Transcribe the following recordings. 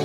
Hi,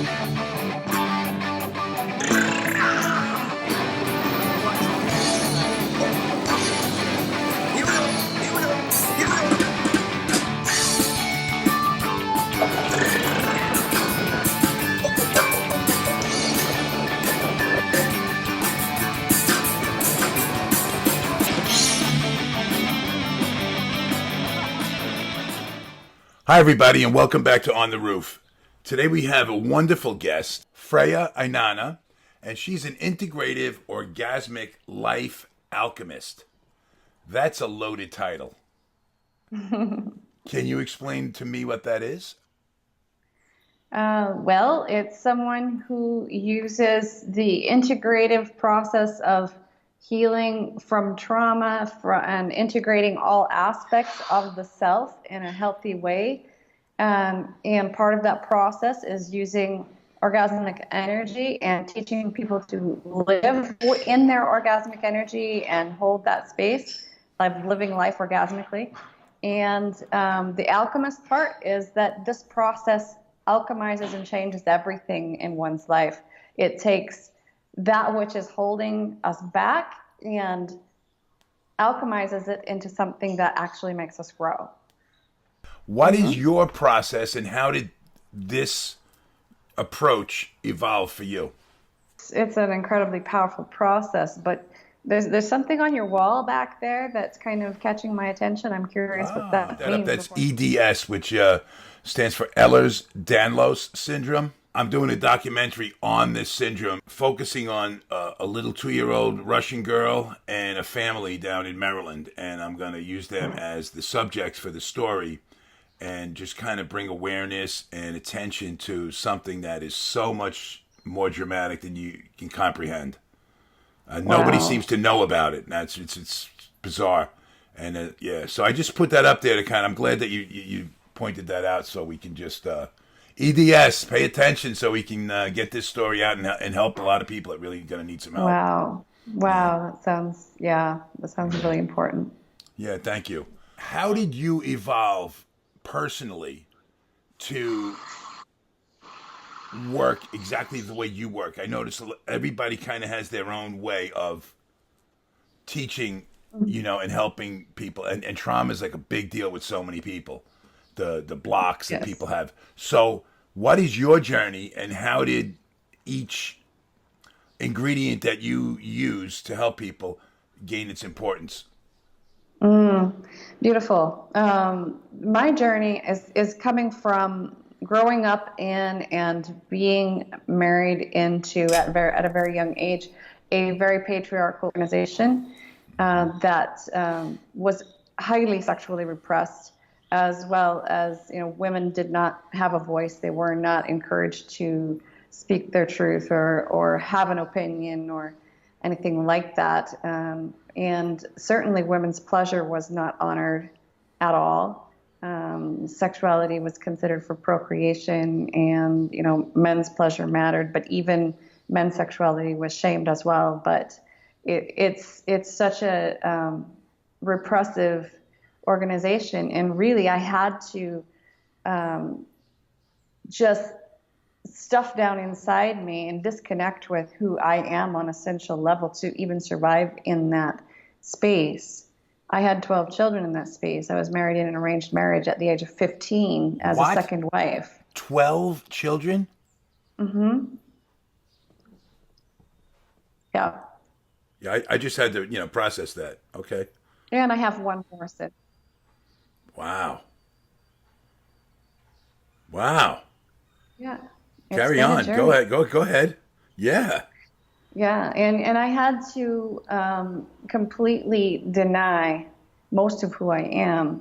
everybody, and welcome back to On the Roof. Today we have a wonderful guest, Freyja Inanna, and she's an Integrative Orgasmic Life Alchemist. That's a loaded title. Can you explain to me what that is? Well, it's someone who uses the integrative process of healing from trauma and integrating all aspects of the self in a healthy way. And part of that process is using orgasmic energy and teaching people to live in their orgasmic energy and hold that space of living life orgasmically. And the alchemist part is that this process alchemizes and changes everything in one's life. It takes that which is holding us back and alchemizes it into something that actually makes us grow. What is your process, and how did this approach evolve for you? It's an incredibly powerful process, but there's something on your wall back there that's kind of catching my attention. I'm curious what that means. That's EDS, which stands for Ehlers-Danlos syndrome. I'm doing a documentary on this syndrome, focusing on a little 2-year-old Russian girl and a family down in Maryland, and I'm going to use them as the subjects for the story and just kind of bring awareness and attention to something that is so much more dramatic than you can comprehend. Nobody seems to know about it. And it's bizarre. And so I just put that up there to kind of, I'm glad that you pointed that out so we can just, EDS, pay attention so we can get this story out and help a lot of people that really going to need some help. Wow. That sounds really important. Yeah, thank you. How did you evolve personally to work exactly the way you work? I notice everybody kind of has their own way of teaching, and helping people. And trauma is like a big deal with so many people, the blocks that people have. So what is your journey, and how did each ingredient that you use to help people gain its importance? Beautiful. My journey is coming from growing up in and being married into at a very young age a very patriarchal organization that was highly sexually repressed, as well as women did not have a voice. They were not encouraged to speak their truth or have an opinion or anything like that. And certainly women's pleasure was not honored at all. Sexuality was considered for procreation, and men's pleasure mattered, but even men's sexuality was shamed as well. But it's such a repressive organization, and really I had to just stuff down inside me and disconnect with who I am on a essential level to even survive in that space. I had 12 children in that space. I was married in an arranged marriage at the age of 15 as a second wife. 12 children? Mm-hmm. Yeah. Yeah, I just had to, process that. Okay. And I have one more son. Wow. Yeah. Carry on. Go ahead. Go ahead. Yeah. Yeah, and I had to completely deny most of who I am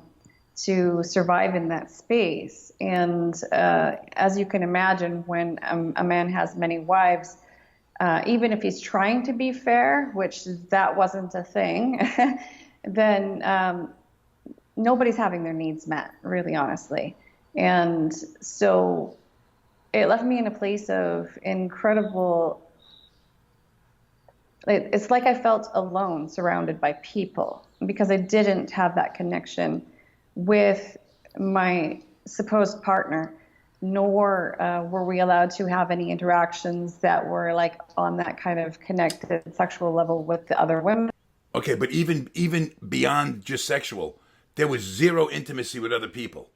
to survive in that space. And as you can imagine, when a man has many wives, even if he's trying to be fair, which that wasn't a thing, then nobody's having their needs met, really honestly. And so it left me in a place of incredible, it's like I felt alone, surrounded by people, because I didn't have that connection with my supposed partner nor were we allowed to have any interactions that were like on that kind of connected sexual level with the other women. Okay, but even beyond just sexual, there was zero intimacy with other people.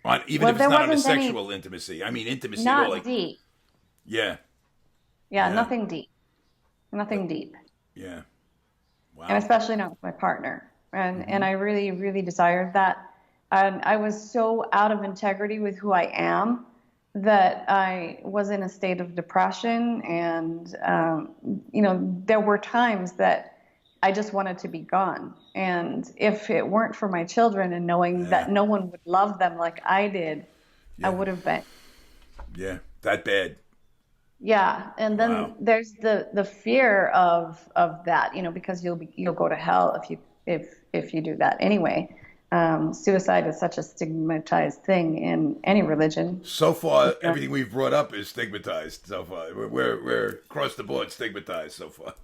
On even Well, if it's there not on a wasn't any, sexual intimacy. I mean intimacy at all. not Like, deep. yeah, Yeah, yeah, nothing deep. Nothing deep. yeah. And Wow. especially not with my partner. And Hmm. I really, really desired that. And I was so out of integrity with who I am that I was in a state of depression. And, there were times that I just wanted to be gone. And if it weren't for my children and knowing Yeah, that no one would love them like I did, I yeah, would have been. yeah. That bad. Yeah, and then Wow. there's the fear of that, because you'll go to hell if you do that anyway. Suicide is such a stigmatized thing in any religion. So far, Yeah. everything we've brought up is stigmatized. So far, we're across the board stigmatized. So far,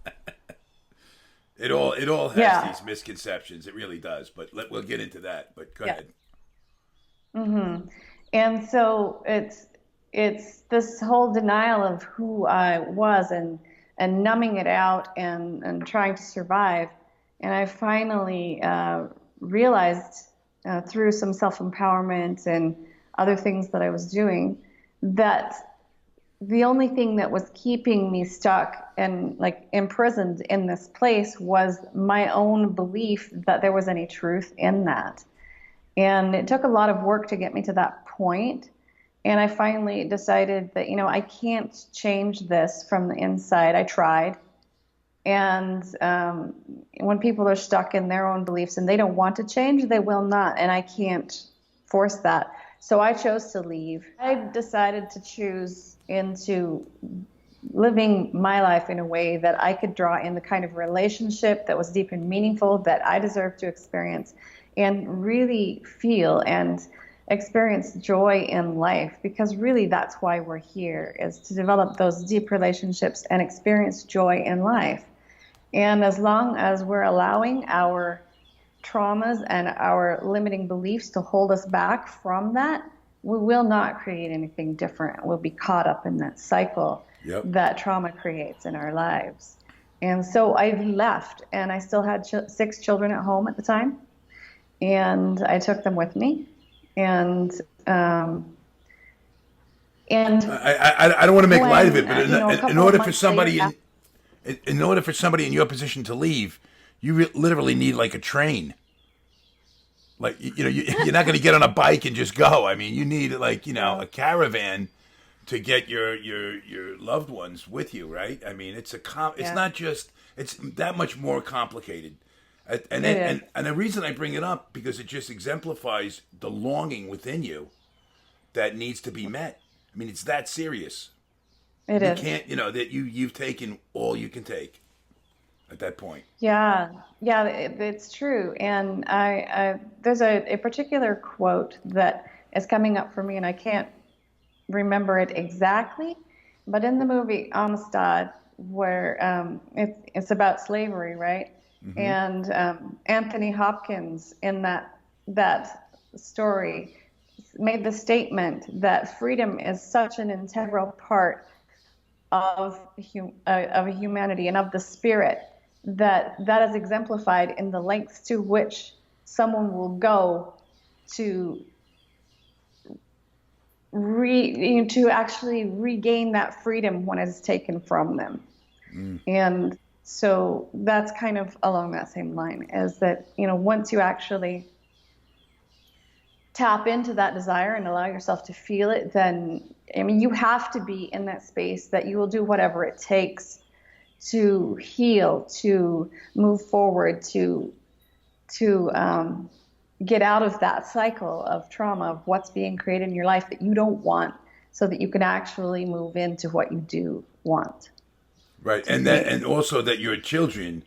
it all has Yeah. these misconceptions. It really does. But we'll get into that. But go Yeah. ahead. And so it's this whole denial of who I was and numbing it out and trying to survive. And I finally realized through some self-empowerment and other things that I was doing that the only thing that was keeping me stuck and like imprisoned in this place was my own belief that there was any truth in that. And it took a lot of work to get me to that point. And I finally decided that, I can't change this from the inside. I tried. And when people are stuck in their own beliefs and they don't want to change, they will not. And I can't force that. So I chose to leave. I decided to choose into living my life in a way that I could draw in the kind of relationship that was deep and meaningful that I deserved to experience and really feel and experience joy in life, because really that's why we're here, is to develop those deep relationships and experience joy in life. And as long as we're allowing our traumas and our limiting beliefs to hold us back from that, we will not create anything different. We'll be caught up in that cycle Yep. that trauma creates in our lives. And so I left, and I still had 6 children at home at the time, and I took them with me. And and I don't want to make light of when it, but a in couple of order for months later, somebody in order for somebody in your position to leave, you literally need like a train. Like you're not going to get on a bike and just go. I mean, you need like yeah, a caravan to get your loved ones with you, right? I mean, it's yeah, not just it's that much more complicated. it is. And the reason I bring it up because it just exemplifies the longing within you that needs to be met. I mean, it's that serious. It You is. can't, that you've taken all you can take at that point. Yeah, yeah, it's true. And I there's a particular quote that is coming up for me, and I can't remember it exactly, but in the movie Amistad, where it's about slavery, right? Hmm. And Anthony Hopkins in that story made the statement that freedom is such an integral part of humanity and of the spirit that is exemplified in the lengths to which someone will go to to actually regain that freedom when it's taken from them. And so that's kind of along that same line, is that once you actually tap into that desire and allow yourself to feel it, then I mean you have to be in that space that you will do whatever it takes to heal, to move forward, to get out of that cycle of trauma of what's being created in your life that you don't want, so that you can actually move into what you do want Right. to And create. also that your children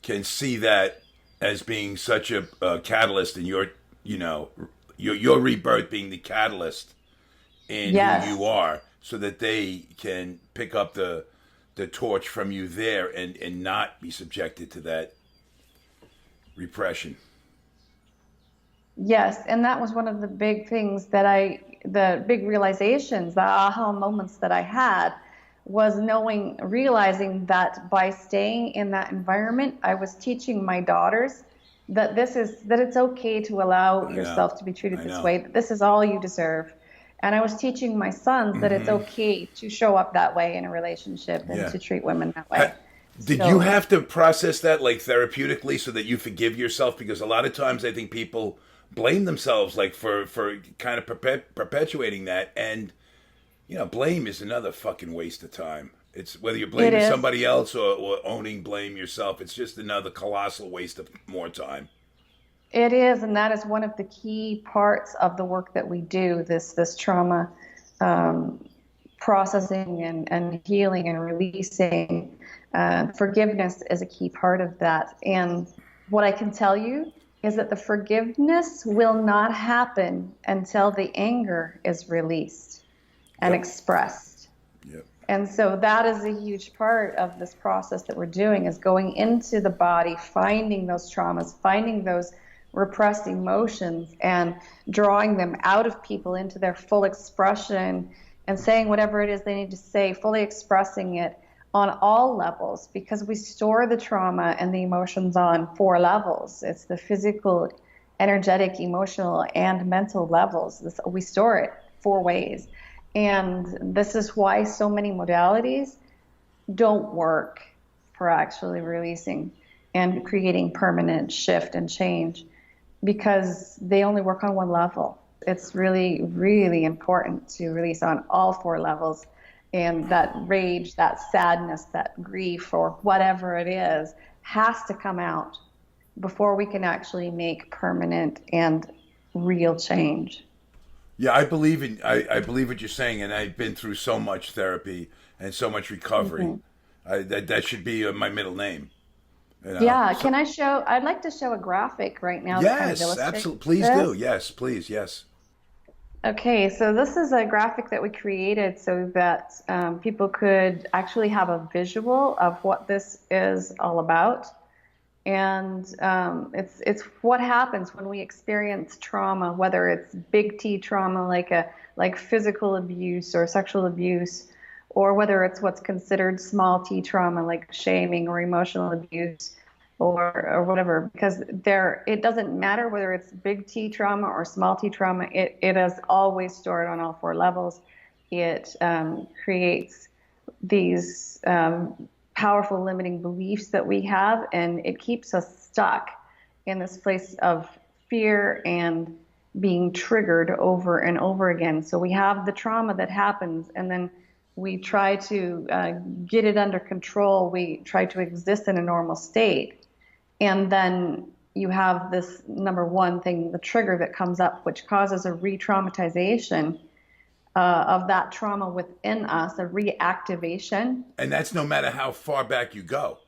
can see that as being such a catalyst in you know, your rebirth being the catalyst in who you Yes. are so that they can pick up the torch from you there and not be subjected to that repression. Yes, and that was one of the big things that I the big realizations, the aha moments that I had was realizing that by staying in that environment, I was teaching my daughters that it's okay to allow yourself to be treated this way, that this is all you deserve. And I was teaching my sons that it's okay to show up that way in a relationship and to treat women that way. Did you have to process that like therapeutically so that you forgive yourself? Because a lot of times I think people blame themselves like for kind of perpetuating that. And, you know, blame is another fucking waste of time. It's whether you're blaming somebody else or owning blame yourself. It's just another colossal waste of more time. It is, and that is one of the key parts of the work that we do, this trauma processing and healing and releasing. Forgiveness is a key part of that. And what I can tell you is that the forgiveness will not happen until the anger is released and expressed. And so that is a huge part of this process that we're doing, is going into the body, finding those traumas, finding those repressed emotions and drawing them out of people into their full expression and saying whatever it is they need to say, fully expressing it on all levels, because we store the trauma and the emotions on 4 levels. It's the physical, energetic, emotional, and mental levels. We store it 4 ways. And this is why so many modalities don't work for actually releasing and creating permanent shift and change, because they only work on 1 level. It's really, really important to release on all 4 levels. And that rage, that sadness, that grief, or whatever it is, has to come out before we can actually make permanent and real change. Yeah, I believe what you're saying, and I've been through so much therapy and so much recovery. That should be my middle name. You know? Yeah, I'd like to show a graphic right now. Yes, absolutely. Please do. Yes, please. Yes. Okay, so this is a graphic that we created so that people could actually have a visual of what this is all about. And it's what happens when we experience trauma, whether it's big T trauma like physical abuse or sexual abuse, or whether it's what's considered small T trauma like shaming or emotional abuse or whatever. Because it doesn't matter whether it's big T trauma or small T trauma. It is always stored on all 4 levels. It creates these powerful limiting beliefs that we have, and it keeps us stuck in this place of fear and being triggered over and over again. So we have the trauma that happens, and then we try to get it under control. We try to exist in a normal state, and then you have this number 1 thing, the trigger that comes up, which causes a re-traumatization of that trauma within us, a reactivation. And that's no matter how far back you go.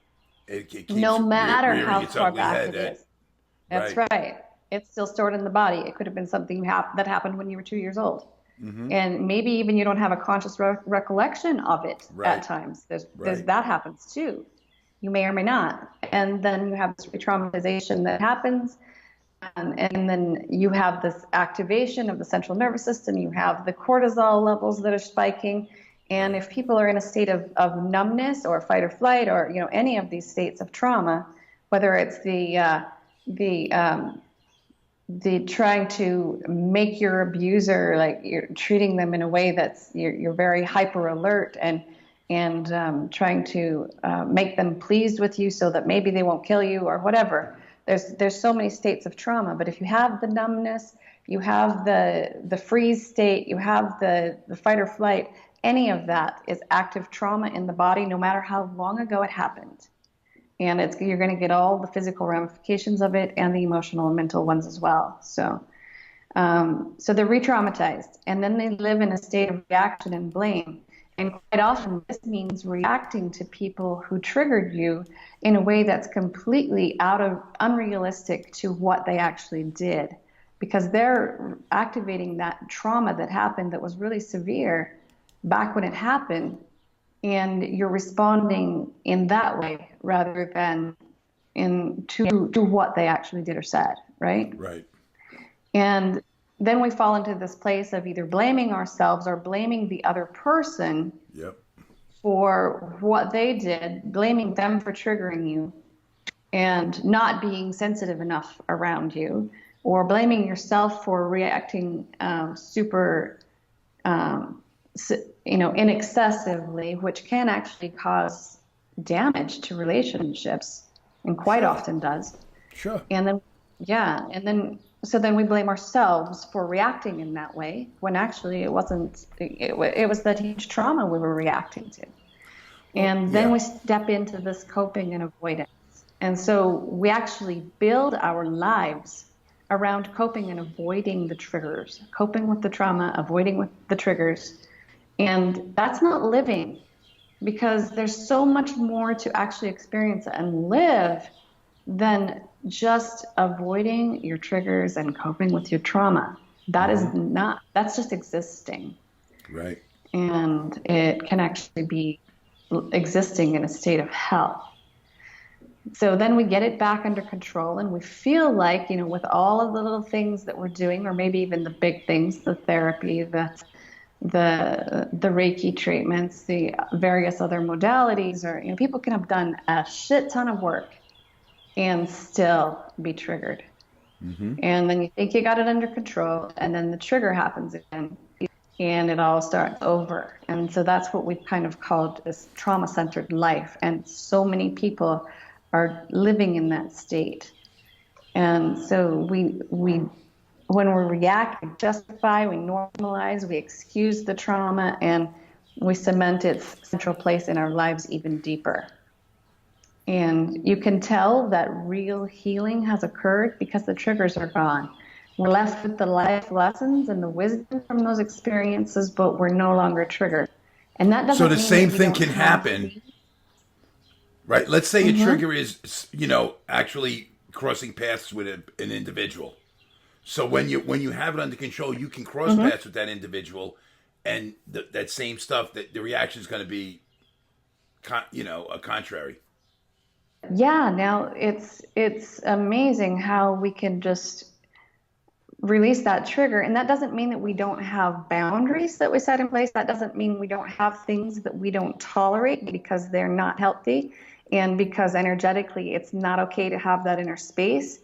It keeps no matter how far back head, it is. That's right. It's still stored in the body. It could have been something that happened when you were 2 years old. And maybe even you don't have a conscious recollection of it at times. That happens too. You may or may not. And then you have this re-traumatization that happens. And then you have this activation of the central nervous system. You have the cortisol levels that are spiking. And if people are in a state of numbness or fight or flight, or any of these states of trauma, whether it's the trying to make your abuser, like you're treating them in a way that's you're very hyper alert and trying to make them pleased with you so that maybe they won't kill you or whatever. There's so many states of trauma, but if you have the numbness, you have the freeze state, you have the fight or flight, any of that is active trauma in the body, no matter how long ago it happened. And you're going to get all the physical ramifications of it and the emotional and mental ones as well. So they're re-traumatized, and then they live in a state of reaction and blame. And quite often this means reacting to people who triggered you in a way that's completely unrealistic to what they actually did, because they're activating that trauma that happened that was really severe back when it happened, and you're responding in that way rather than to what they actually did or said, right? Right. And then we fall into this place of either blaming ourselves or blaming the other person Yep. for what they did, blaming them for triggering you and not being sensitive enough around you, or blaming yourself for reacting super, inexcessively, which can actually cause damage to relationships and quite Sure. often does. Sure. And then, yeah, so then we blame ourselves for reacting in that way when actually it wasn't, it was that huge trauma we were reacting to. And then Yeah. we step into this coping and avoidance. And so we actually build our lives around coping and avoiding the triggers, coping with the trauma, avoiding with the triggers. And that's not living, because there's so much more to actually experience and live than just avoiding your triggers and coping with your trauma. That is not, that's just existing. Right. And it can actually be existing in a state of health. So then we get it back under control, and we feel like, with all of the little things that we're doing, or maybe even the big things, the therapy, the Reiki treatments, the various other modalities, or people can have done a shit ton of work and still be triggered. And then you think you got it under control, and then the trigger happens again, and it all starts over. And so that's what we've kind of called this trauma-centered life. And so many people are living in that state. And so we when we react, we justify, we normalize, we excuse the trauma, and we cement its central place in our lives even deeper. And you can tell that real healing has occurred because the triggers are gone. We're left with the life lessons and the wisdom from those experiences, but we're no longer triggered. And that doesn't So the mean same that you thing don't can have happen, to. right? Let's say a trigger is, actually crossing paths with an individual. So when you have it under control, you can cross paths with that individual, and that same stuff, that the reaction is going to be, a contrary. Yeah, now it's amazing how we can just release that trigger. And that doesn't mean that we don't have boundaries that we set in place. That doesn't mean we don't have things that we don't tolerate because they're not healthy, and because energetically it's not okay to have that inner space.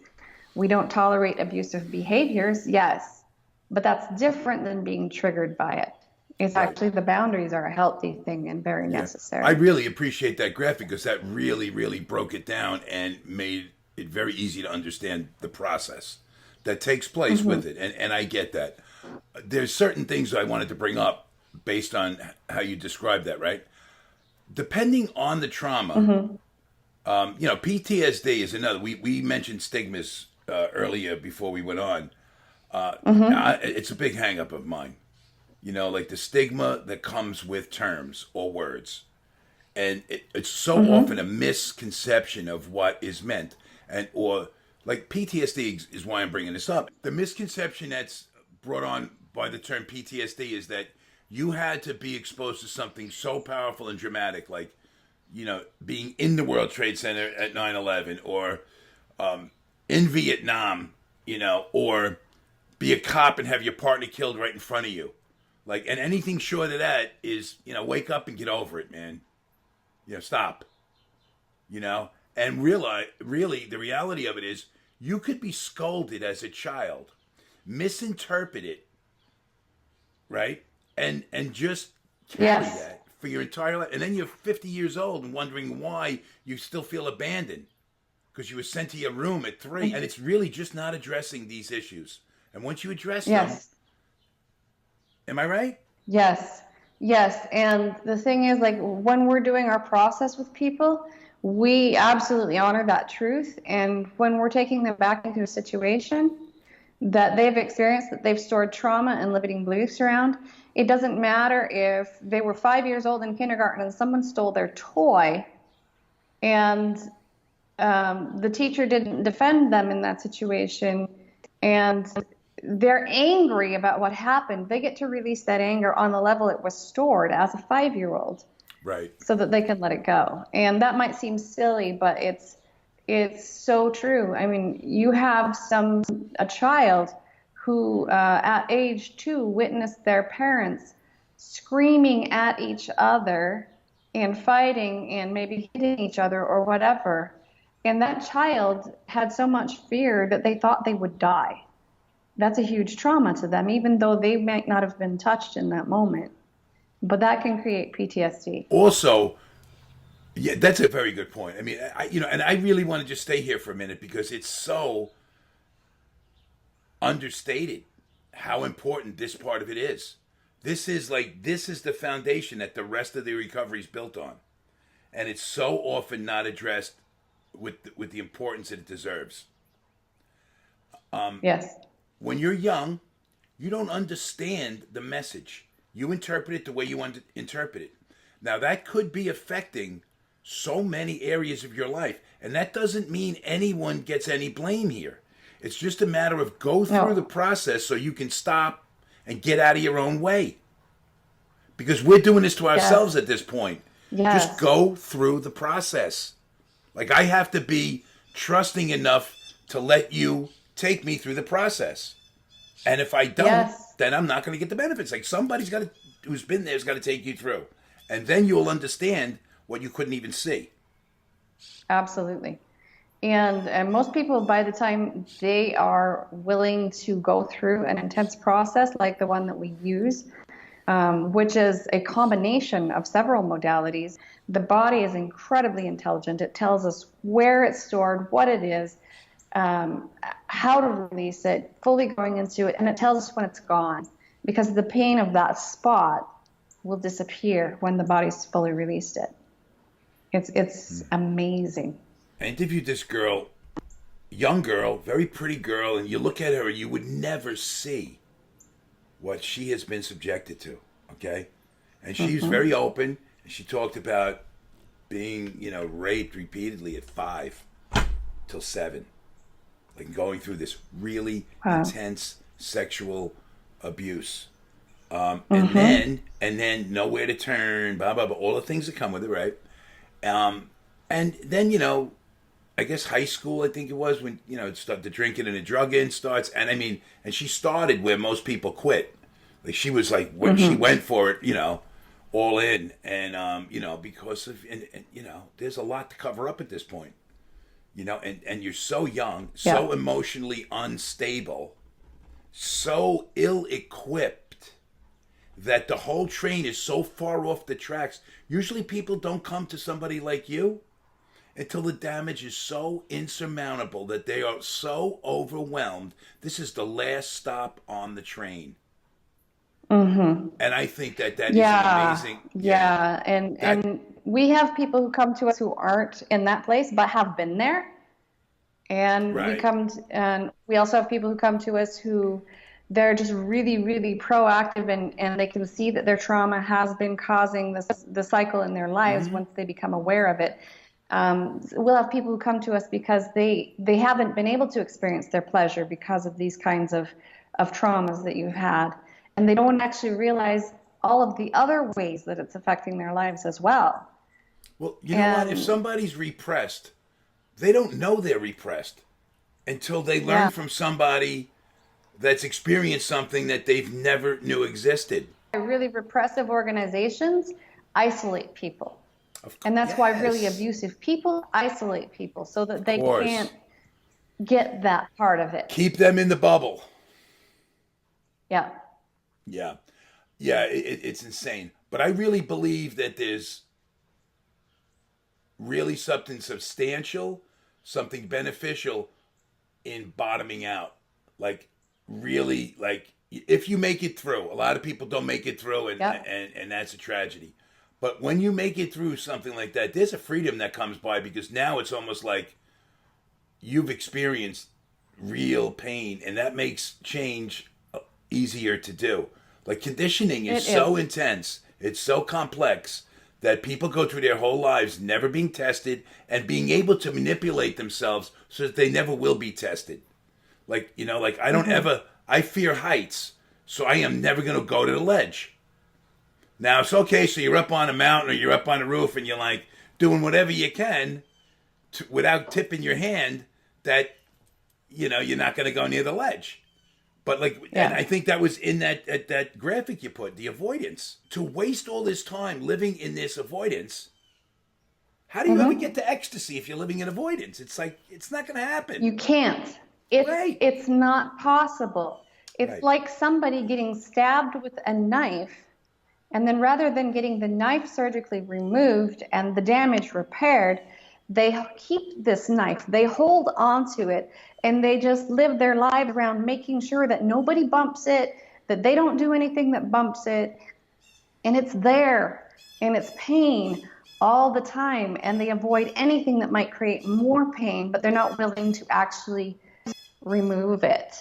We don't tolerate abusive behaviors, yes, but that's different than being triggered by it. It's actually, the boundaries are a healthy thing and very necessary. I really appreciate that graphic, because that really, really broke it down and made it very easy to understand the process that takes place with it. And I get that. There's certain things I wanted to bring up based on how you described that, right? Depending on the trauma, PTSD is another. We mentioned stigmas earlier before we went on. It's a big hang up of mine. Like the stigma that comes with terms or words. And it's so often a misconception of what is meant. Or like PTSD is why I'm bringing this up. The misconception that's brought on by the term PTSD is that you had to be exposed to something so powerful and dramatic, like, being in the World Trade Center at 9/11, or in Vietnam, or be a cop and have your partner killed right in front of you. Like, and anything short of that is, wake up and get over it, man. Stop. And realize, really, the reality of it is, you could be scolded as a child, misinterpret it, right? And just carry that for your entire life. And then you're 50 years old and wondering why you still feel abandoned, because you were sent to your room at 3. And it's really just not addressing these issues. And once you address them, am I right? Yes. And the thing is, like, when we're doing our process with people, we absolutely honor that truth. And when we're taking them back into a situation that they've experienced, that they've stored trauma and limiting beliefs around, it doesn't matter if they were 5 years old in kindergarten and someone stole their toy, and the teacher didn't defend them in that situation, and they're angry about what happened. They get to release that anger on the level it was stored as a 5-year-old, right? So that they can let it go. And that might seem silly, but it's so true. I mean, you have a child who at age 2 witnessed their parents screaming at each other and fighting and maybe hitting each other or whatever. And that child had so much fear that they thought they would die. That's a huge trauma to them, even though they might not have been touched in that moment. But that can create PTSD. Also, yeah, that's a very good point. I mean, and I really want to just stay here for a minute because it's so understated how important this part of it is. This is the foundation that the rest of the recovery is built on, and it's so often not addressed with the importance that it deserves. Yes. When you're young, you don't understand the message. You interpret it the way you want to interpret it. Now, that could be affecting so many areas of your life, and that doesn't mean anyone gets any blame here. It's just a matter of go through the process so you can stop and get out of your own way. Because we're doing this to ourselves at this point. Yes. Just go through the process. Like, I have to be trusting enough to let you take me through the process. And if I don't, then I'm not going to get the benefits. Like, who's been there has got to take you through. And then you'll understand what you couldn't even see. Absolutely. And most people, by the time they are willing to go through an intense process like the one that we use, which is a combination of several modalities, the body is incredibly intelligent. It tells us where it's stored, what it is, how to release it, fully going into it, and it tells us when it's gone, because the pain of that spot will disappear when the body's fully released it. It's amazing. I interviewed this girl, young girl, very pretty girl, and you look at her and you would never see what she has been subjected to, okay? And she's very open, and she talked about being, raped repeatedly at 5 till 7. Like, going through this really intense sexual abuse. And then nowhere to turn, blah, blah, blah, all the things that come with it, right? And then, I guess high school, I think it was, when, the drinking and the drugging starts. And I mean, and she started where most people quit. Like, she was like, when she went for it, all in. And, because of, and, there's a lot to cover up at this point. And you're so young, so emotionally unstable, so ill-equipped that the whole train is so far off the tracks. Usually people don't come to somebody like you until the damage is so insurmountable that they are so overwhelmed. This is the last stop on the train. And I think that is amazing. Yeah. And we have people who come to us who aren't in that place but have been there. And we also have people who come to us who they're just really, really proactive, and they can see that their trauma has been causing the cycle in their lives once they become aware of it. We'll have people who come to us because they haven't been able to experience their pleasure because of these kinds of traumas that you've had. And they don't actually realize all of the other ways that it's affecting their lives as well. Well, you know what? If somebody's repressed, they don't know they're repressed until they learn from somebody that's experienced something that they've never knew existed. Really repressive organizations isolate people. And that's why really abusive people isolate people so that they can't get that part of it. Keep them in the bubble. Yeah. Yeah. Yeah, it's insane. But I really believe that there's really something substantial, something beneficial in bottoming out. Like, really, like, if you make it through, a lot of people don't make it through, and that's a tragedy. But when you make it through something like that, there's a freedom that comes by, because now it's almost like you've experienced real pain, and that makes change easier to do. Like, conditioning is so intense, it's so complex, that people go through their whole lives never being tested and being able to manipulate themselves so that they never will be tested. Like, I don't I fear heights, so I am never going to go to the ledge. Now, it's okay, so you're up on a mountain or you're up on a roof and you're like doing whatever you can without tipping your hand, that, you're not going to go near the ledge. But like, Yeah. and I think that was in that graphic you put, the avoidance. To waste all this time living in this avoidance, how do you ever get to ecstasy if you're living in avoidance? It's like, it's not going to happen. You can't. Right. It's not possible. It's Right. like somebody getting stabbed with a knife, and then rather than getting the knife surgically removed and the damage repaired, they keep this knife, they hold onto it, and they just live their lives around making sure that nobody bumps it, that they don't do anything that bumps it, and it's there, and it's pain all the time, and they avoid anything that might create more pain, but they're not willing to actually remove it.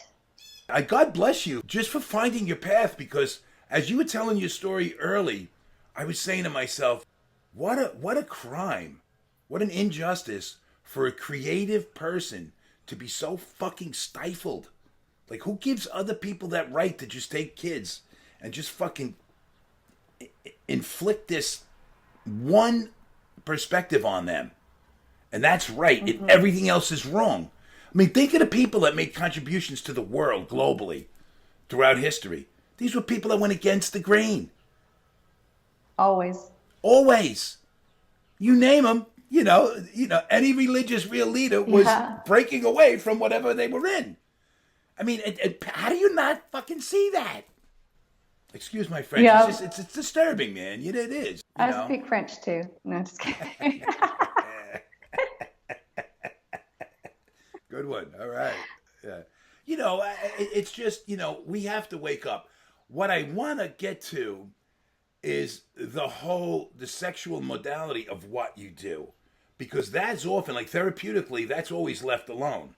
God bless you just for finding your path, because as you were telling your story early, I was saying to myself, what a crime, what an injustice for a creative person to be so fucking stifled. Like, who gives other people that right to just take kids and just fucking inflict this one perspective on them? And that's right, and everything else is wrong. I mean, think of the people that made contributions to the world globally throughout history. These were people that went against the grain. Always. Always. You name them, any religious real leader was breaking away from whatever they were in. I mean, how do you not fucking see that? Excuse my French. Yeah. It's disturbing, man. It is. I speak French too. No, just kidding. Good one. All right. Yeah. It's just, we have to wake up. What I want to get to is the sexual modality of what you do, because that's often, like, therapeutically, that's always left alone.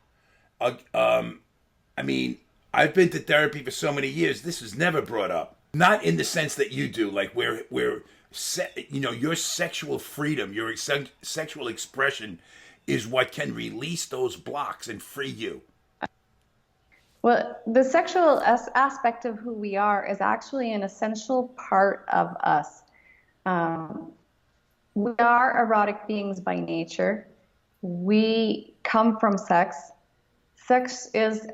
I mean, I've been to therapy for so many years. This is never brought up. Not in the sense that you do, like where your sexual freedom, your sexual expression is what can release those blocks and free you. Well, the sexual aspect of who we are is actually an essential part of us. We are erotic beings by nature. We come from sex. Sex is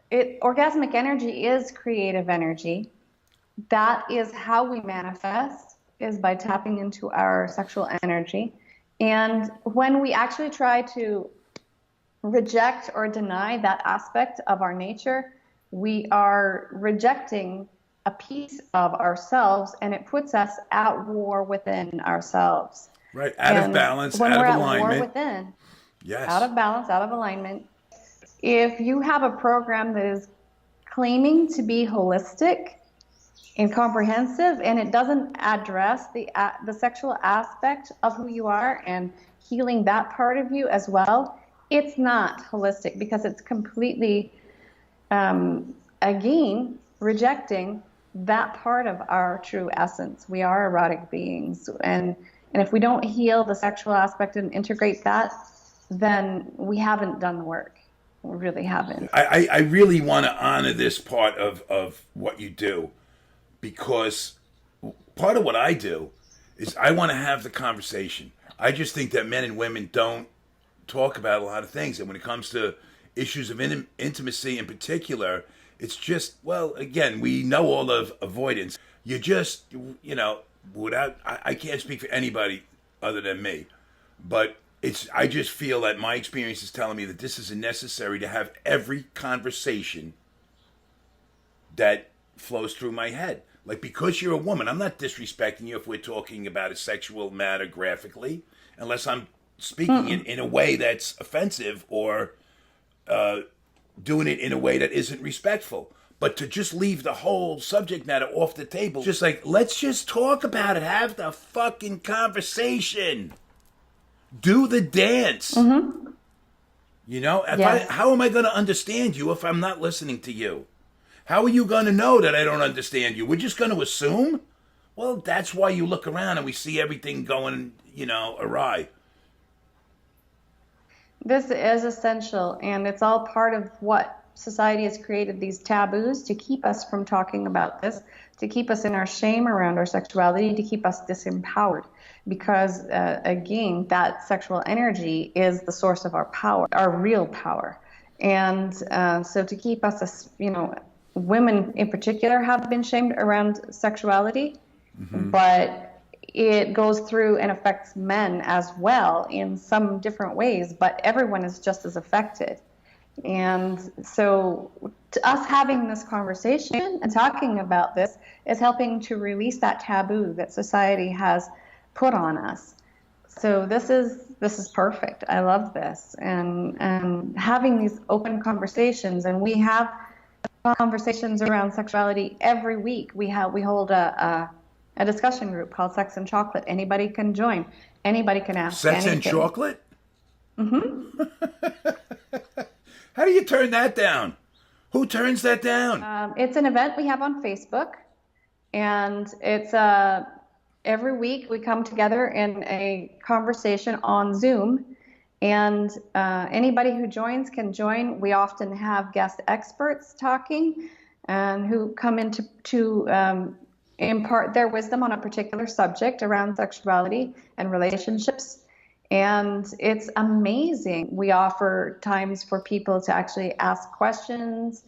orgasmic energy is creative energy. That is how we manifest, is by tapping into our sexual energy. And when we actually try to reject or deny that aspect of our nature, we are rejecting a piece of ourselves, and it puts us at war within ourselves. Right, out of balance, out of alignment. When we're at war within, yes, out of balance, out of alignment. If you have a program that is claiming to be holistic and comprehensive, and it doesn't address the sexual aspect of who you are and healing that part of you as well, it's not holistic, because it's completely, again, rejecting that part of our true essence. We are erotic beings, and if we don't heal the sexual aspect and integrate that, then we haven't done the work. We really haven't. I really want to honor this part of what you do, because part of what I do is I want to have the conversation. I just think that men and women don't talk about a lot of things, and when it comes to issues of intimacy in particular, it's just, well, again, we know all of avoidance. You just, without, I can't speak for anybody other than me, but I just feel that my experience is telling me that this is necessary to have every conversation that flows through my head. Like, because you're a woman, I'm not disrespecting you if we're talking about a sexual matter graphically, unless I'm speaking in a way that's offensive or doing it in a way that isn't respectful. But to just leave the whole subject matter off the table, just like, let's just talk about it, have the fucking conversation. Do the dance. Mm-hmm. Yes. How am I going to understand you if I'm not listening to you? How are you going to know that I don't understand you? We're just going to assume? Well, that's why you look around and we see everything going, awry. This is essential, and it's all part of what society has created, these taboos, to keep us from talking about this, to keep us in our shame around our sexuality, to keep us disempowered. Because, again, that sexual energy is the source of our power, our real power. And so to keep us, women in particular have been shamed around sexuality, but it goes through and affects men as well in some different ways, but everyone is just as affected. And so to us having this conversation and talking about this is helping to release that taboo that society has put on us. So this is perfect. I love this, and having these open conversations, and we have conversations around sexuality every week. We hold a discussion group called Sex and Chocolate. Anybody can join. Anybody can ask. Sex anything. and chocolate? Mm-hmm. How do you turn that down? Who turns that down? It's an event we have on Facebook, and it's every week we come together in a conversation on Zoom, and anybody who joins can join. We often have guest experts talking and who come in to impart their wisdom on a particular subject around sexuality and relationships. And it's amazing. We offer times for people to actually ask questions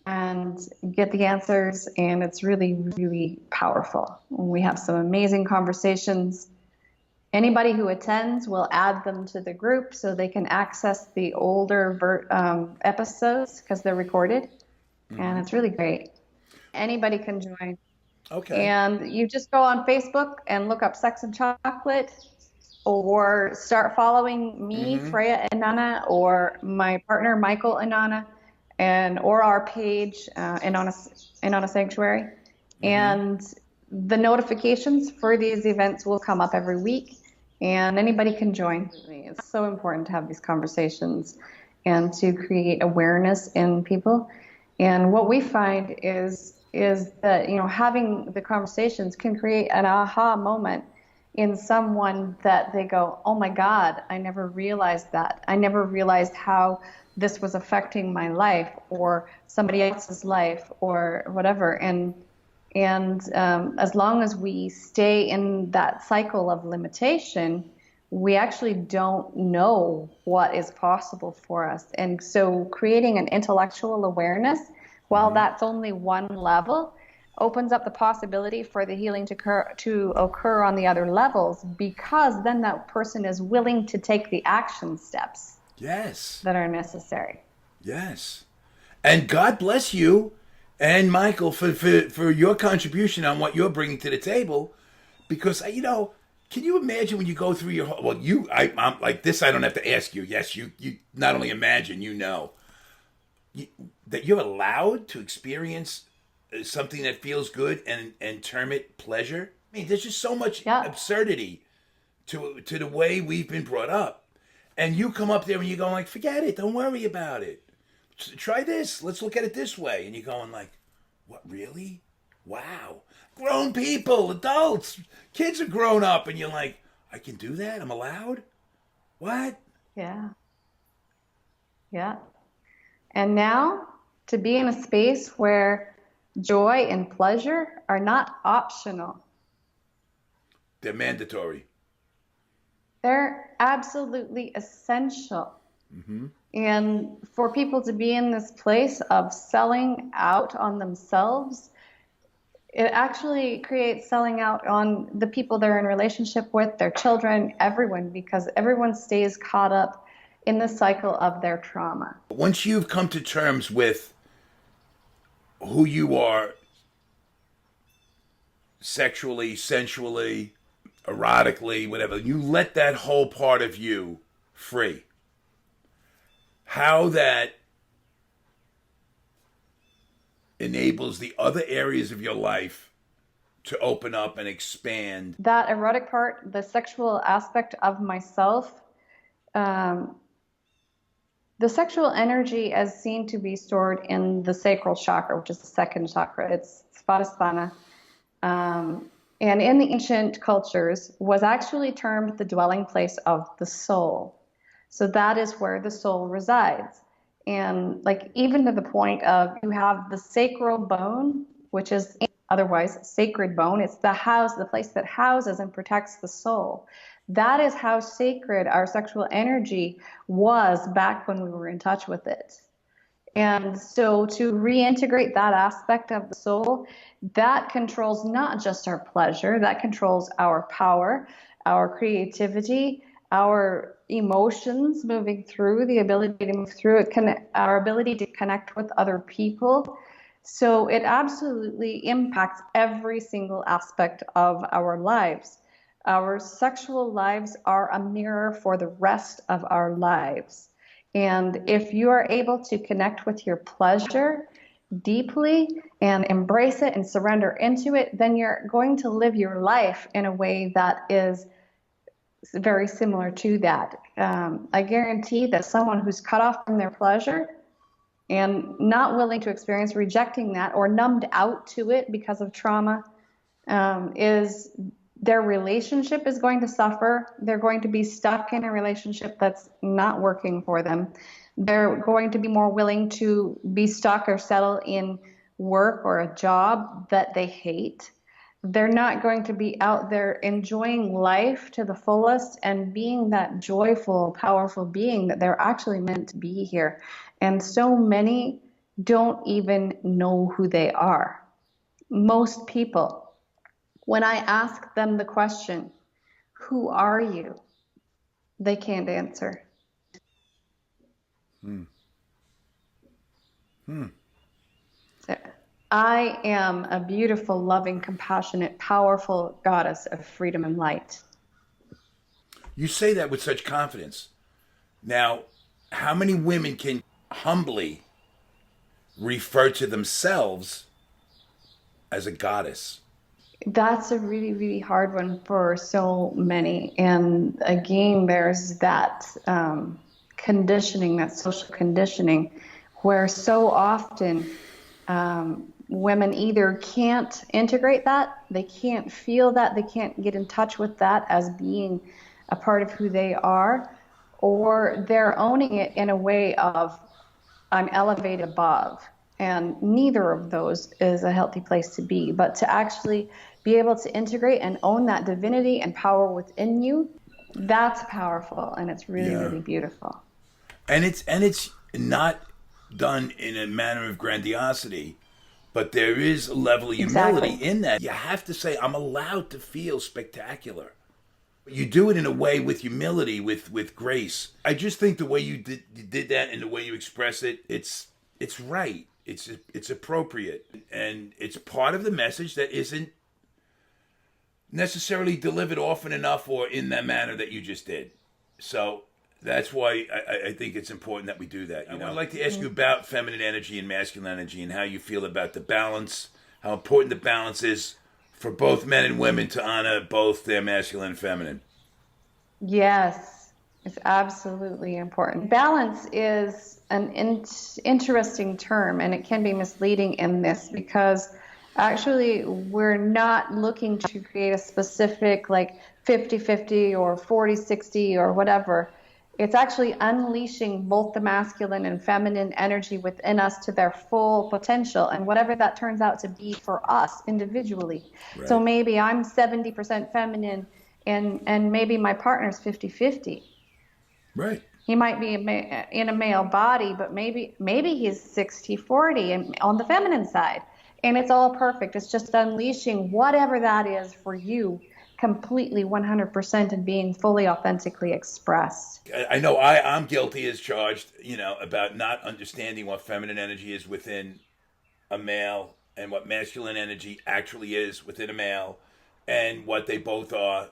and get the answers, and it's really, really powerful. We have some amazing conversations. Anybody who attends, will add them to the group so they can access the older episodes because they're recorded, and it's really great. Anybody can join. Okay. And you just go on Facebook and look up Sex and Chocolate, or start following me, Freyja Inanna, or my partner, Michael Inanna, or our page, Inanna Sanctuary. And the notifications for these events will come up every week, and anybody can join. It's so important to have these conversations and to create awareness in people. And what we find is that, having the conversations can create an aha moment in someone that they go, oh my God, I never realized that. I never realized how this was affecting my life or somebody else's life or whatever. And as long as we stay in that cycle of limitation, we actually don't know what is possible for us. And so creating an intellectual awareness, while that's only one level, opens up the possibility for the healing to occur on the other levels, because then that person is willing to take the action steps that are necessary. Yes. And God bless you and Michael for your contribution on what you're bringing to the table, because, can you imagine when you go through your whole, I'm like this, I don't have to ask you. Yes, you not only imagine, that you're allowed to experience something that feels good and term it pleasure. I mean, there's just so much absurdity to the way we've been brought up. And you come up there and you're going like, forget it, don't worry about it. Try this, let's look at it this way. And you're going like, what, really? Wow. Grown people, adults, kids are grown up, and you're like, I can do that? I'm allowed? What? Yeah. And now to be in a space where joy and pleasure are not optional. They're mandatory. They're absolutely essential. And for people to be in this place of selling out on themselves, it actually creates selling out on the people they're in relationship with, their children, everyone, because everyone stays caught up in the cycle of their trauma. Once you've come to terms with who you are sexually, sensually, erotically, whatever, you let that whole part of you free. How that enables the other areas of your life to open up and expand. That erotic part, the sexual aspect of myself, the sexual energy is seen to be stored in the sacral chakra, which is the second chakra. It's Svadhisthana. And in the ancient cultures was actually termed the dwelling place of the soul. So that is where the soul resides. And like even to the point of you have the sacral bone, which is otherwise sacred bone. It's the place that houses and protects the soul. That is how sacred our sexual energy was back when we were in touch with it. And so to reintegrate that aspect of the soul, that controls not just our pleasure, that controls our power, our creativity, our emotions moving through, the ability to move through it, our ability to connect with other people. So it absolutely impacts every single aspect of our lives. Our sexual lives are a mirror for the rest of our lives. And if you are able to connect with your pleasure deeply and embrace it and surrender into it, then you're going to live your life in a way that is very similar to that. I guarantee that someone who's cut off from their pleasure and not willing to experience rejecting that or numbed out to it because of trauma, is their relationship is going to suffer. They're going to be stuck in a relationship that's not working for them. They're going to be more willing to be stuck or settle in work or a job that they hate. They're not going to be out there enjoying life to the fullest and being that joyful, powerful being that they're actually meant to be here. And so many don't even know who they are. Most people, when I ask them the question, who are you? They can't answer. So, I am a beautiful, loving, compassionate, powerful goddess of freedom and light. You say that with such confidence. Now, how many women can humbly refer to themselves as a goddess? That's a really, really hard one for so many. And again, there's that conditioning, that social conditioning, where so often women either can't integrate that, they can't feel that, they can't get in touch with that as being a part of who they are, or they're owning it in a way of, I'm elevated above. And neither of those is a healthy place to be. But to actually be able to integrate and own that divinity and power within you, that's powerful, and it's really, really beautiful. And it's not done in a manner of grandiosity, but there is a level of humility in that. You have to say, I'm allowed to feel spectacular. You do it in a way with humility, with grace. I just think the way you did that and the way you express it, it's right. It's appropriate, and it's part of the message that isn't necessarily delivered often enough or in that manner that you just did. So that's why I think it's important that we do that. You know? I'd like to ask you about feminine energy and masculine energy and how you feel about the balance, how important the balance is for both men and women to honor both their masculine and feminine. Yes, it's absolutely important. Balance is an interesting term, and it can be misleading in this because actually we're not looking to create a specific like 50-50 or 40-60 or whatever. It's actually unleashing both the masculine and feminine energy within us to their full potential, and whatever that turns out to be for us individually. Right. So maybe I'm 70% feminine and maybe my partner's 50-50. Right. He might be in a male body, but maybe he's 60-40 on the feminine side. And it's all perfect. It's just unleashing whatever that is for you completely 100% and being fully authentically expressed. I know I'm guilty as charged, about not understanding what feminine energy is within a male and what masculine energy actually is within a male and what they both are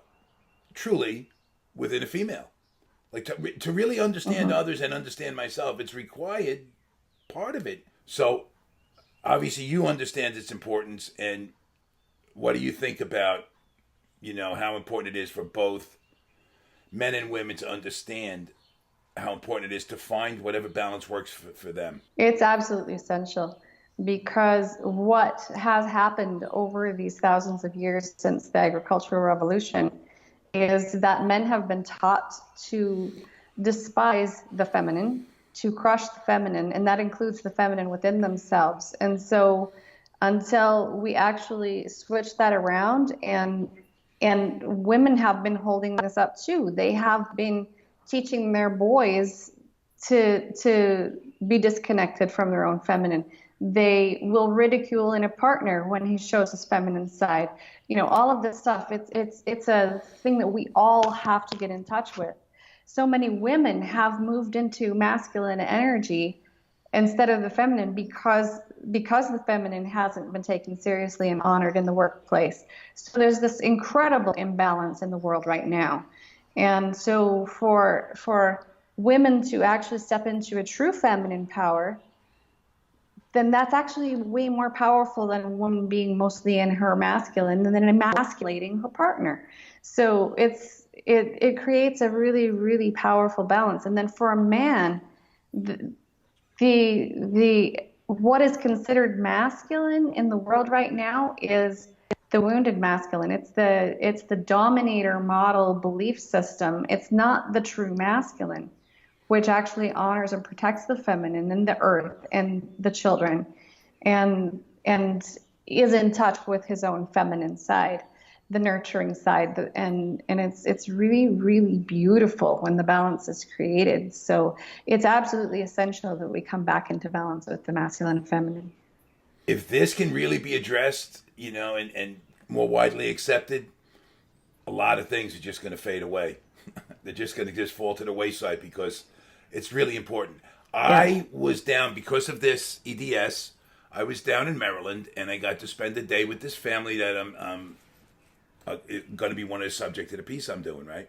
truly within a female. Like to really understand others and understand myself, it's required part of it. So obviously you understand its importance, and what do you think about, how important it is for both men and women to understand how important it is to find whatever balance works for them? It's absolutely essential, because what has happened over these thousands of years since the agricultural revolution is that men have been taught to despise the feminine, to crush the feminine, and that includes the feminine within themselves. And so until we actually switch that around, and women have been holding this up too. They have been teaching their boys to be disconnected from their own feminine. They will ridicule in a partner when he shows his feminine side. All of this stuff. It's a thing that we all have to get in touch with. So many women have moved into masculine energy instead of the feminine because the feminine hasn't been taken seriously and honored in the workplace. So there's this incredible imbalance in the world right now. And so for women to actually step into a true feminine power, then that's actually way more powerful than a woman being mostly in her masculine and then emasculating her partner. So it creates a really, really powerful balance. And then for a man, the what is considered masculine in the world right now is the wounded masculine. It's the dominator model belief system. It's not the true masculine, which actually honors and protects the feminine and the earth and the children, and is in touch with his own feminine side, the nurturing side, and it's really, really beautiful when the balance is created. So it's absolutely essential that we come back into balance with the masculine and feminine. If this can really be addressed, and more widely accepted, a lot of things are just going to fade away. They're just going to just fall to the wayside because it's really important. I was down because of this EDS. I was down in Maryland, and I got to spend a day with this family that I'm going to be one of the subject of the piece I'm doing, right?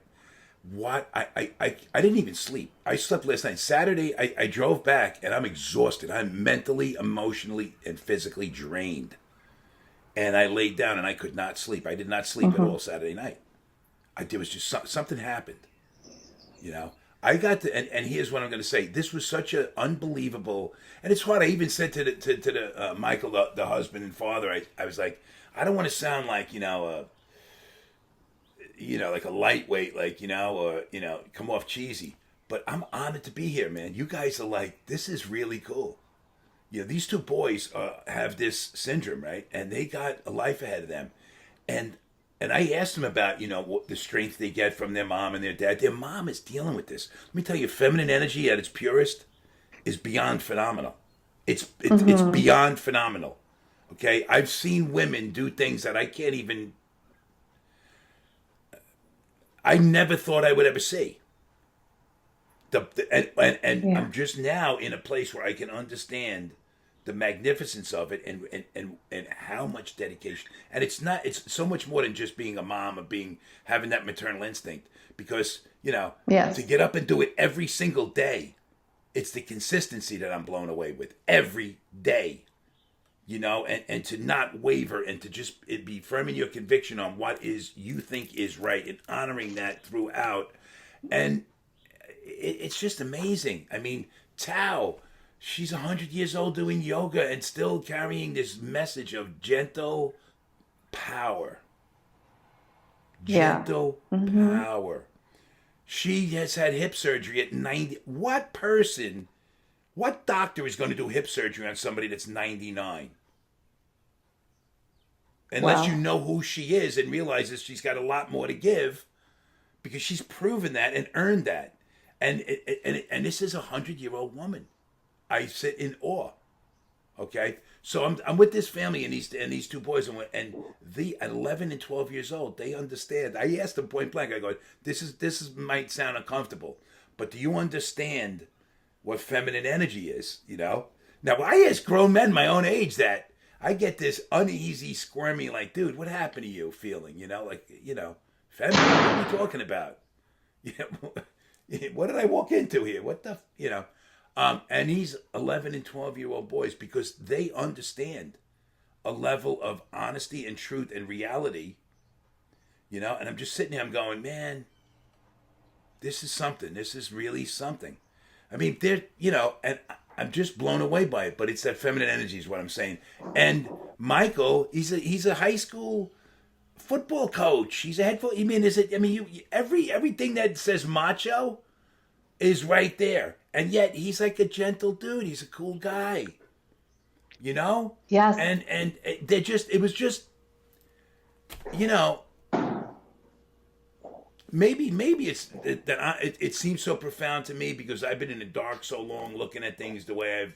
What I didn't even sleep. I slept last night. Saturday, I drove back, and I'm exhausted. I'm mentally, emotionally, and physically drained. And I laid down, and I could not sleep. I did not sleep at all Saturday night. There was just something happened, I got to, and here's what I'm going to say. This was such an unbelievable, and it's hard. I even said to the Michael, the husband and father, I was like, I don't want to sound like like a lightweight, or come off cheesy. But I'm honored to be here, man. You guys are like, this is really cool. These two boys have this syndrome, right? And they got a life ahead of them, and I asked them about, what the strength they get from their mom and their dad. Their mom is dealing with this. Let me tell you, feminine energy at its purest is beyond phenomenal. It's beyond phenomenal. Okay, I've seen women do things that I can't even. I never thought I would ever see. I'm just now in a place where I can understand the magnificence of it and how much dedication. And it's so much more than just being a mom or having that maternal instinct, because to get up and do it every single day, it's the consistency that I'm blown away with every day, and to not waver and to just be firm in your conviction on what you think is right and honoring that throughout. And it's just amazing. I mean, Tao, she's 100 years old doing yoga and still carrying this message of gentle power. Gentle power. She has had hip surgery at 90. What doctor is going to do hip surgery on somebody that's 99? Unless you know who she is and realizes she's got a lot more to give, because she's proven that and earned that. And this is a 100-year-old woman. I sit in awe. Okay, so I'm with this family and these two boys, and the at 11 and 12 years old, they understand. I asked them point blank. I go, this might sound uncomfortable, but do you understand what feminine energy is? Now I ask grown men my own age that. I get this uneasy, squirmy, like, dude, what happened to you feeling? Feminine. What are you talking about? What did I walk into here? What the, and these 11 and 12-year-old boys, because they understand a level of honesty and truth and reality, and I'm just sitting there, I'm going, man, this is something. This is really something. I mean, they're, and I'm just blown away by it, but it's that feminine energy is what I'm saying. And Michael, he's a high school football coach. He's a head football. Everything that says macho is right there. And yet he's like a gentle dude. He's a cool guy. Yes. And it was just, maybe it's that it seems so profound to me because I've been in the dark so long looking at things the way I've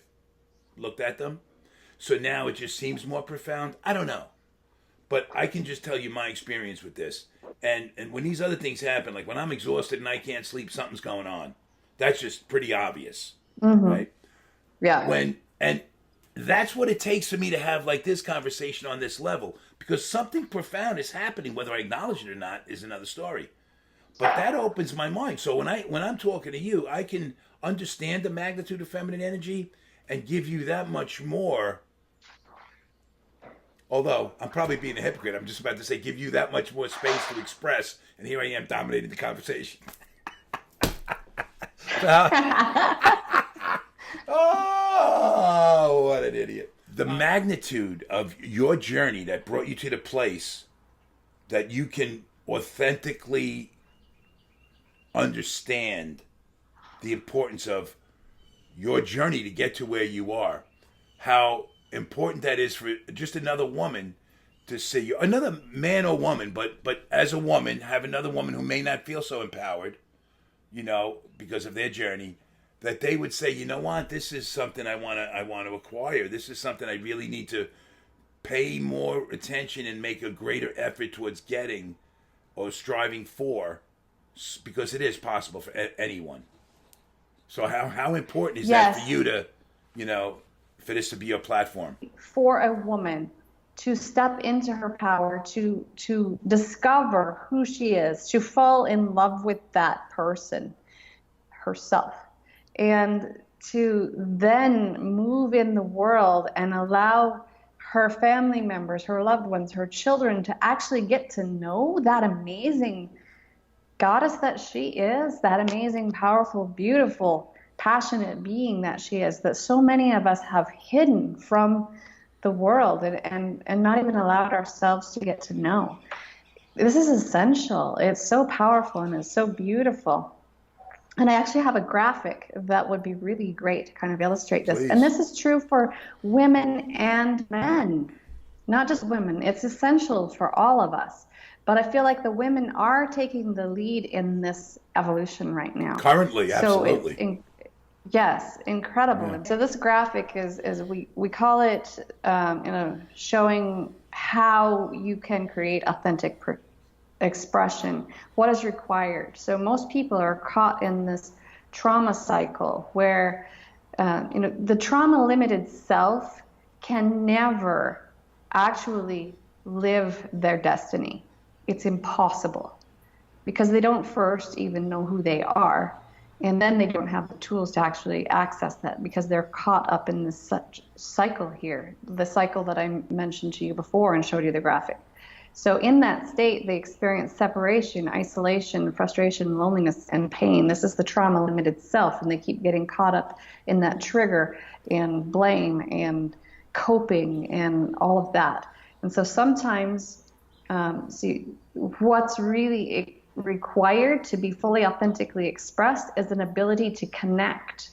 looked at them. So now it just seems more profound. I don't know. But I can just tell you my experience with this. And when these other things happen, like when I'm exhausted and I can't sleep, something's going on. That's just pretty obvious. Right? Yeah. And that's what it takes for me to have like this conversation on this level. Because something profound is happening, whether I acknowledge it or not is another story. But that opens my mind. So when I'm talking to you, I can understand the magnitude of feminine energy and give you that much more. Although I'm probably being a hypocrite, I'm just about to say give you that much more space to express, and here I am dominating the conversation. Oh, what an idiot. The magnitude of your journey that brought you to the place that you can authentically understand the importance of your journey to get to where you are. How important that is for just another woman to see you, another man or woman, but as a woman, have another woman who may not feel so empowered, because of their journey, that they would say, you know what, this is something I want to acquire. This is something I really need to pay more attention and make a greater effort towards getting or striving for, because it is possible for anyone. So how important is that for you to, for this to be your platform? For a woman to step into her power, to discover who she is, to fall in love with that person herself, and to then move in the world and allow her family members, her loved ones, her children to actually get to know that amazing goddess that she is, that amazing, powerful, beautiful, passionate being that she is, that so many of us have hidden from the world and not even allowed ourselves to get to know. This is essential. It's so powerful and it's so beautiful. And I actually have a graphic that would be really great to kind of illustrate this. Please. And this is true for women and men, not just women. It's essential for all of us. But I feel like the women are taking the lead in this evolution right now. Currently, absolutely. So yes, incredible. Yeah. So this graphic is we call it showing how you can create authentic expression, what is required. So most people are caught in this trauma cycle where the trauma limited self can never actually live their destiny. It's impossible because they don't first even know who they are, and then they don't have the tools to actually access that because they're caught up in this such cycle here, the cycle that I mentioned to you before and showed you the graphic. So in that state, they experience separation, isolation, frustration, loneliness, and pain. This is the trauma-limited self, and they keep getting caught up in that trigger and blame and coping and all of that. And so sometimes, what's really required to be fully authentically expressed is an ability to connect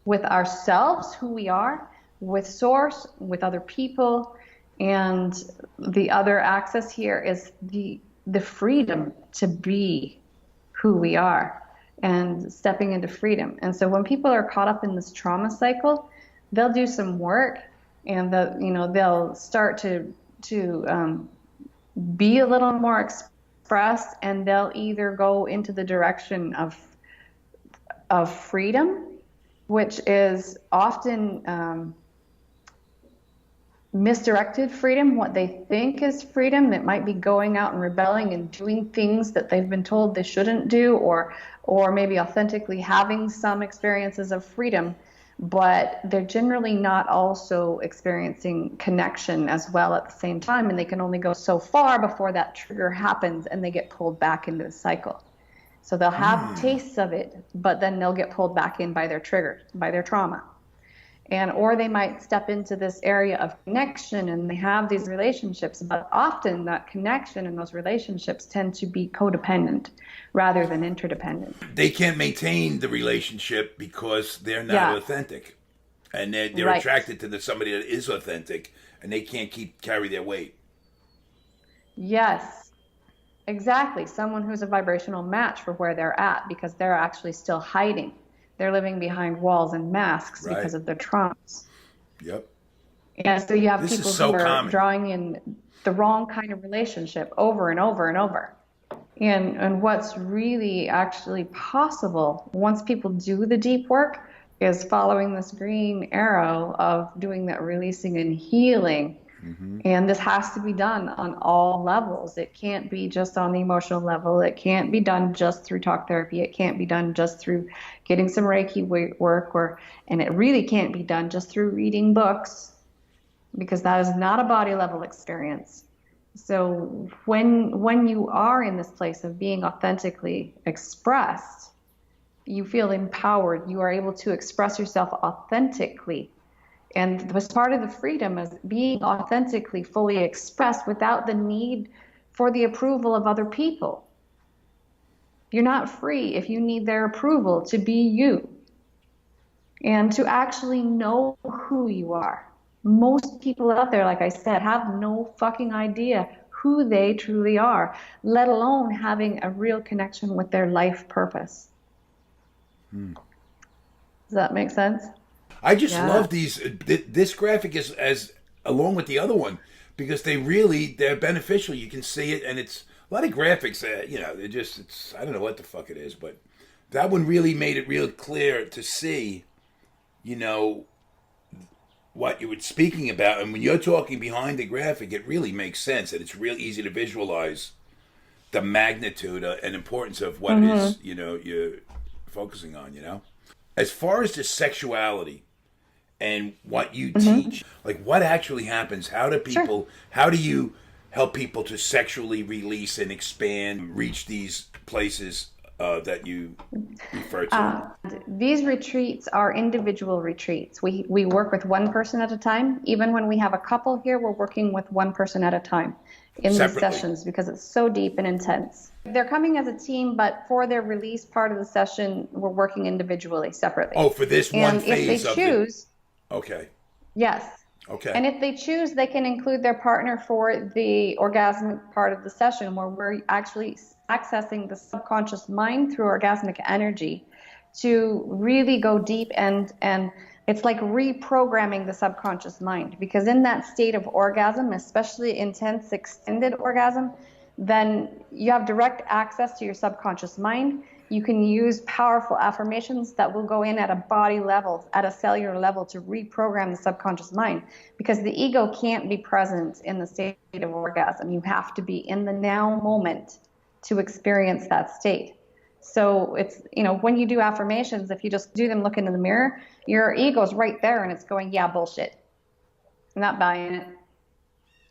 with ourselves, who we are, with source, with other people. And the other access here is the freedom to be who we are and stepping into freedom. And so when people are caught up in this trauma cycle, they'll do some work and they'll start to be a little more expressed, and they'll either go into the direction of freedom, which is often misdirected freedom, what they think is freedom. That might be going out and rebelling and doing things that they've been told they shouldn't do, or maybe authentically having some experiences of freedom, but they're generally not also experiencing connection as well at the same time, and they can only go so far before that trigger happens and they get pulled back into the cycle. So they'll have tastes of it, but then they'll get pulled back in by their trigger, by their trauma. Or they might step into this area of connection and they have these relationships, but often that connection and those relationships tend to be codependent rather than interdependent. They can't maintain the relationship because they're not authentic. And they're attracted to somebody that is authentic, and they can't carry their weight. Yes. Exactly. Someone who's a vibrational match for where they're at because they're actually still hiding. They're living behind walls and masks Right. because of their traumas. Yep. And so you have This is people who so are common. drawing in the wrong kind of relationship over and over and over. And what's really actually possible once people do the deep work is following this green arrow of doing that releasing and healing. And this has to be done on all levels. It can't be just on the emotional level. It can't be done just through talk therapy. It can't be done just through getting some Reiki work, and it really can't be done just through reading books, because that is not a body level experience. So when you are in this place of being authentically expressed, you feel empowered. You are able to express yourself authentically. And was part of the freedom is being authentically fully expressed without the need for the approval of other people. You're not free if you need their approval to be you and to actually know who you are. Most people out there, like I said, have no fucking idea who they truly are, let alone having a real connection with their life purpose. Does that make sense? I just Yeah. love these. This graphic is as along with the other one because they're beneficial. You can see it, and it's a lot of graphics. They're just I don't know what the fuck it is, but that one really made it real clear to see, what you were speaking about. And when you're talking behind the graphic, it really makes sense, and it's real easy to visualize the magnitude and importance of what it is, you're focusing on. As far as the sexuality and what you teach, like what actually happens, how do you help people to sexually release and expand, reach these places that you refer to? These retreats are individual retreats. We work with one person at a time. Even when we have a couple here, we're working with one person at a time in these sessions because it's so deep and intense. They're coming as a team, but for their release part of the session, we're working individually, separately. Oh, for this one and phase if they choose, okay. Yes. Okay. And if they choose, they can include their partner for the orgasmic part of the session, where we're actually accessing the subconscious mind through orgasmic energy to really go deep, and it's like reprogramming the subconscious mind, because in that state of orgasm, especially intense extended orgasm, then you have direct access to your subconscious mind. You can use powerful affirmations that will go in at a body level, at a cellular level, to reprogram the subconscious mind, because the ego can't be present in the state of orgasm. You have to be in the now moment to experience that state. So it's, when you do affirmations, if you just do them looking in the mirror, your ego's right there and it's going, yeah, bullshit. I'm not buying it.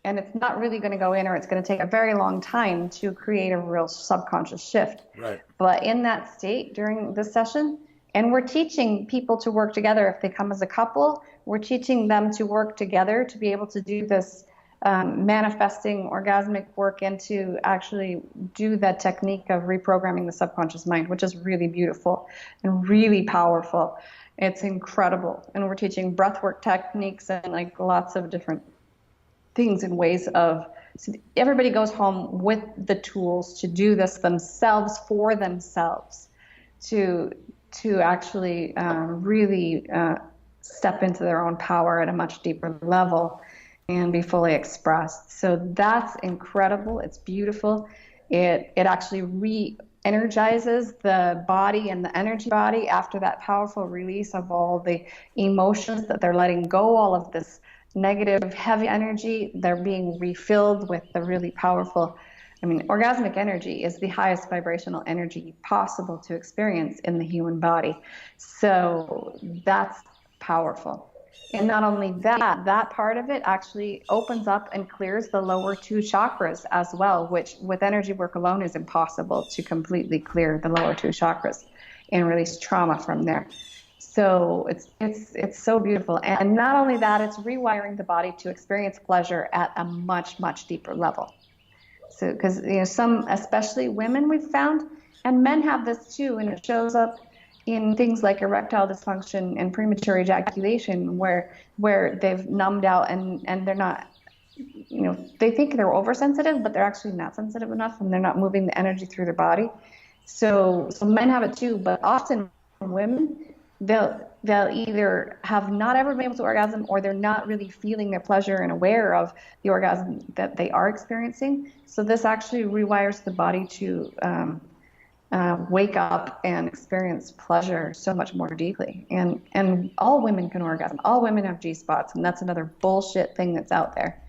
And it's not really going to go in, or it's going to take a very long time to create a real subconscious shift. Right. But in that state during this session, and we're teaching people to work together. If they come as a couple, we're teaching them to work together to be able to do this manifesting orgasmic work, and to actually do that technique of reprogramming the subconscious mind, which is really beautiful and really powerful. It's incredible. And we're teaching breathwork techniques and like lots of different things and ways of, so everybody goes home with the tools to do this themselves, for themselves, to actually really step into their own power at a much deeper level and be fully expressed. So that's incredible. It's beautiful. It actually re-energizes the body and the energy body after that powerful release of all the emotions that they're letting go, all of this negative, heavy energy. They're being refilled with the really powerful, orgasmic energy is the highest vibrational energy possible to experience in the human body. So that's powerful. And not only that, that part of it actually opens up and clears the lower two chakras as well, which with energy work alone is impossible to completely clear the lower two chakras and release trauma from there. So it's so beautiful. And not only that, it's rewiring the body to experience pleasure at a much, much deeper level. So, because some, especially women, we've found, and men have this too, and it shows up in things like erectile dysfunction and premature ejaculation, where they've numbed out and they're not they think they're oversensitive, but they're actually not sensitive enough, and they're not moving the energy through their body. So men have it too, but often women, they'll either have not ever been able to orgasm, or they're not really feeling their pleasure and aware of the orgasm that they are experiencing. So this actually rewires the body to wake up and experience pleasure so much more deeply. And all women can orgasm. All women have G spots, and that's another bullshit thing that's out there.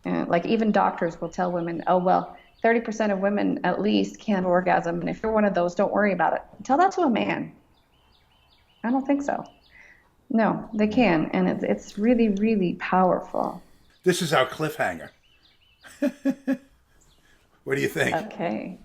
Like even doctors will tell women, oh well, 30% of women at least can orgasm, and if you're one of those, don't worry about it. Tell that to a man. I don't think so. No, they can, and it's really, really powerful. This is our cliffhanger. What do you think? Okay.